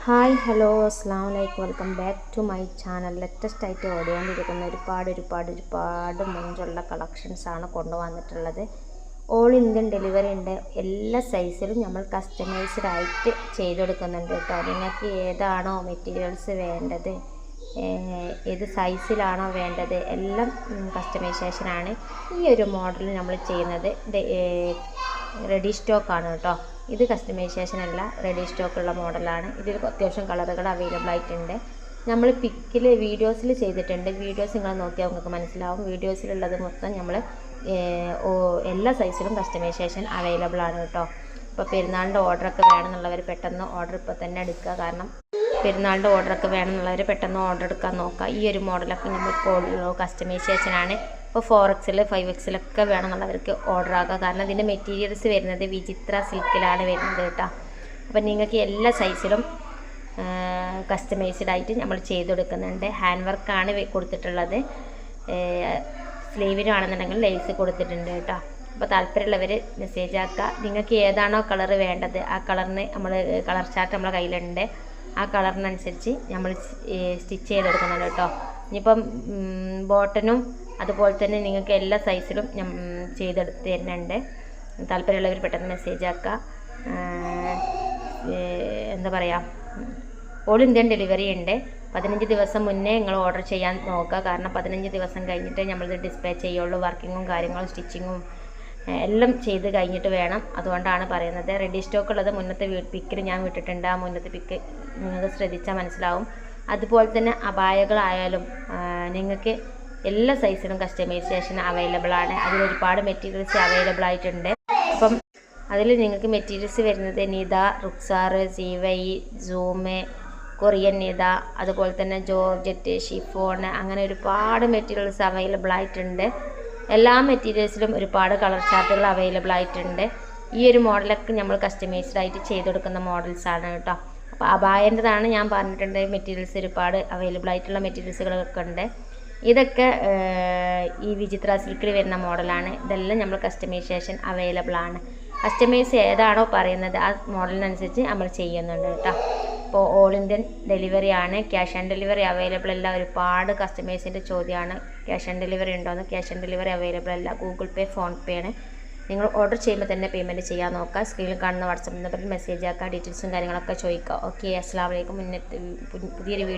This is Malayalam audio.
ഹായ് ഹലോ അസ്സാം വലൈക്കും welcome back to my channel. Latest ആയിട്ട് ഓടിക്കൊണ്ടിരിക്കുന്ന ഒരുപാട് മുഞ്ചുള്ള കളക്ഷൻസാണ് കൊണ്ടുവന്നിട്ടുള്ളത്. ഓൾ ഇന്ത്യൻ ഡെലിവറി ഉണ്ട്. എല്ലാ സൈസിലും നമ്മൾ കസ്റ്റമൈസ്ഡ് ആയിട്ട് ചെയ്ത് കൊടുക്കുന്നുണ്ട് കേട്ടോ. നിങ്ങൾക്ക് ഏതാണോ മെറ്റീരിയൽസ് വേണ്ടത്, ഏത് സൈസിലാണോ വേണ്ടത്, എല്ലാം കസ്റ്റമൈസേഷനാണ്. ഈ ഒരു മോഡൽ നമ്മൾ ചെയ്യുന്നത് റെഡി സ്റ്റോക്കാണ് കേട്ടോ. ഇത് കസ്റ്റമൈസേഷൻ അല്ല, റെഡി സ്റ്റോക്കുള്ള മോഡലാണ്. ഇതിൽ അത്യാവശ്യം കളറുകൾ അവൈലബിൾ ആയിട്ടുണ്ട്. നമ്മൾ പിക്കിൽ വീഡിയോസിൽ ചെയ്തിട്ടുണ്ട്. വീഡിയോസ് നിങ്ങൾ നോക്കിയാൽ നിങ്ങൾക്ക് മനസ്സിലാവും. വീഡിയോസിലുള്ളത് മൊത്തം നമ്മൾ എല്ലാ സൈസിലും കസ്റ്റമൈസേഷൻ അവൈലബിൾ ആണ് കേട്ടോ. ഇപ്പോൾ പെരുന്നാളിൻ്റെ ഓർഡറൊക്കെ വേണമെന്നുള്ളവർ പെട്ടെന്ന് ഓർഡർ ഇപ്പോൾ തന്നെ എടുക്കുക. കാരണം പെരുന്നാളിൻ്റെ ഓർഡറൊക്കെ വേണമെന്നുള്ളവർ പെട്ടെന്ന് ഓർഡർ എടുക്കാൻ നോക്കുക. ഈ ഒരു മോഡലൊക്കെ നമ്മൾ കസ്റ്റമൈസേഷനാണ്. ഇപ്പോൾ 4XL 5XL വേണമെന്നുള്ളവർക്ക് ഓർഡർ ആക്കുക. കാരണം ഇതിൻ്റെ മെറ്റീരിയൽസ് വരുന്നത് വിചിത്ര സിൽക്കിലാണ് വരുന്നത് കേട്ടോ. അപ്പം നിങ്ങൾക്ക് എല്ലാ സൈസിലും കസ്റ്റമൈസ്ഡ് ആയിട്ട് നമ്മൾ ചെയ്ത് കൊടുക്കുന്നുണ്ട്. ഹാൻഡ് വർക്കാണ് കൊടുത്തിട്ടുള്ളത്. സ്ലീവിനാണെന്നുണ്ടെങ്കിൽ ലേസ് കൊടുത്തിട്ടുണ്ട് കേട്ടോ. അപ്പോൾ താല്പര്യമുള്ളവർ മെസ്സേജ് ആക്കുക. നിങ്ങൾക്ക് ഏതാണോ കളർ വേണ്ടത് ആ കളറിന് കളർ ചാർട്ട് നമ്മളെ കയ്യിലുണ്ട്. ആ കളറിനനുസരിച്ച് നമ്മൾ സ്റ്റിച്ച് ചെയ്ത് കൊടുക്കുന്നുണ്ട് കേട്ടോ. ഇനിയിപ്പം ബോട്ടനും അതുപോലെ തന്നെ നിങ്ങൾക്ക് എല്ലാ സൈസിലും ചെയ്തെടുത്ത് തരുന്നുണ്ട്. താല്പര്യമുള്ളവർ പെട്ടെന്ന് മെസ്സേജ് ആക്കുക. എന്താ പറയുക, ഓൾ ഇന്ത്യൻ ഡെലിവറി ഉണ്ട്. 15 ദിവസം മുന്നേ നിങ്ങൾ ഓർഡർ ചെയ്യാൻ നോക്കുക. കാരണം 15 ദിവസം കഴിഞ്ഞിട്ട് നമ്മളിത് ഡിസ്പാച്ച് ചെയ്യുള്ളൂ. വർക്കിങ്ങും കാര്യങ്ങളും സ്റ്റിച്ചിങ്ങും എല്ലാം ചെയ്ത് കഴിഞ്ഞിട്ട് വേണം. അതുകൊണ്ടാണ് പറയുന്നത്. റെഡി സ്റ്റോക്ക് ഉള്ളത് മുന്നത്തെ പിക്കിൽ ഞാൻ വിട്ടിട്ടുണ്ട്. ആ മുന്നത്തെ പിക്ക് നിങ്ങൾക്ക് ശ്രദ്ധിച്ചാൽ മനസ്സിലാവും. അതുപോലെ തന്നെ അബായകളായാലും നിങ്ങൾക്ക് എല്ലാ സൈസിലും കസ്റ്റമൈസേഷൻ അവൈലബിൾ ആണ്. അതിൽ ഒരുപാട് മെറ്റീരിയൽസ് അവൈലബിൾ ആയിട്ടുണ്ട്. അപ്പം അതിൽ നിങ്ങൾക്ക് മെറ്റീരിയൽസ് വരുന്നത് നിത, റുക്സാർ, സീവൈ, സൂമ്, കൊറിയൻ നിത, അതുപോലെ തന്നെ ജോർജറ്റ്, ഷിഫോൺ, അങ്ങനെ ഒരുപാട് മെറ്റീരിയൽസ് അവൈലബിൾ ആയിട്ടുണ്ട്. എല്ലാ മെറ്റീരിയൽസിലും ഒരുപാട് കളർ ചാർട്ടുകൾ അവൈലബിൾ ആയിട്ടുണ്ട്. ഈ ഒരു മോഡലൊക്കെ നമ്മൾ കസ്റ്റമൈസ്ഡ് ആയിട്ട് ചെയ്ത് കൊടുക്കുന്ന മോഡൽസാണ് കേട്ടോ. അപ്പോൾ അബായൻ്റെതാണ് ഞാൻ പറഞ്ഞിട്ടുണ്ട്. മെറ്റീരിയൽസ് ഒരുപാട് അവൈലബിൾ ആയിട്ടുള്ള മെറ്റീരിയൽസുകളൊക്കെ ഉണ്ട്. ഇതൊക്കെ ഈ വിചിത്ര സിൽക്കിൽ വരുന്ന മോഡലാണ്. ഇതെല്ലാം നമ്മൾ കസ്റ്റമൈസേഷൻ അവൈലബിൾ ആണ്. കസ്റ്റമൈസ് ഏതാണോ പറയുന്നത് ആ മോഡലിനനുസരിച്ച് നമ്മൾ ചെയ്യുന്നുണ്ട് കേട്ടോ. ഇപ്പോൾ ഓൾ ഇന്ത്യൻ ഡെലിവറി ആണ്. ക്യാഷ് ഓൺ ഡെലിവറി അവൈലബിൾ അല്ല. ഒരുപാട് കസ്റ്റമേഴ്സിൻ്റെ ചോദ്യമാണ് ക്യാഷ് ഓൺ ഡെലിവറി ഉണ്ടോയെന്ന്. ക്യാഷ് ഓൺ ഡെലിവറി അവൈലബിൾ അല്ല. ഗൂഗിൾ പേ, ഫോൺ പേ ആണ്. നിങ്ങൾ ഓർഡർ ചെയ്യുമ്പോൾ തന്നെ പേയ്മെൻറ്റ് ചെയ്യാൻ നോക്കുക. സ്ക്രീനിൽ കാണുന്ന വാട്സപ്പ് നമ്പറിൽ മെസ്സേജ് ആക്കുക. ഡീറ്റെയിൽസും കാര്യങ്ങളൊക്കെ ചോദിക്കുക. ഓക്കെ, അസ്സലാമു അലൈക്കും. പുതിയൊരു വീഡിയോ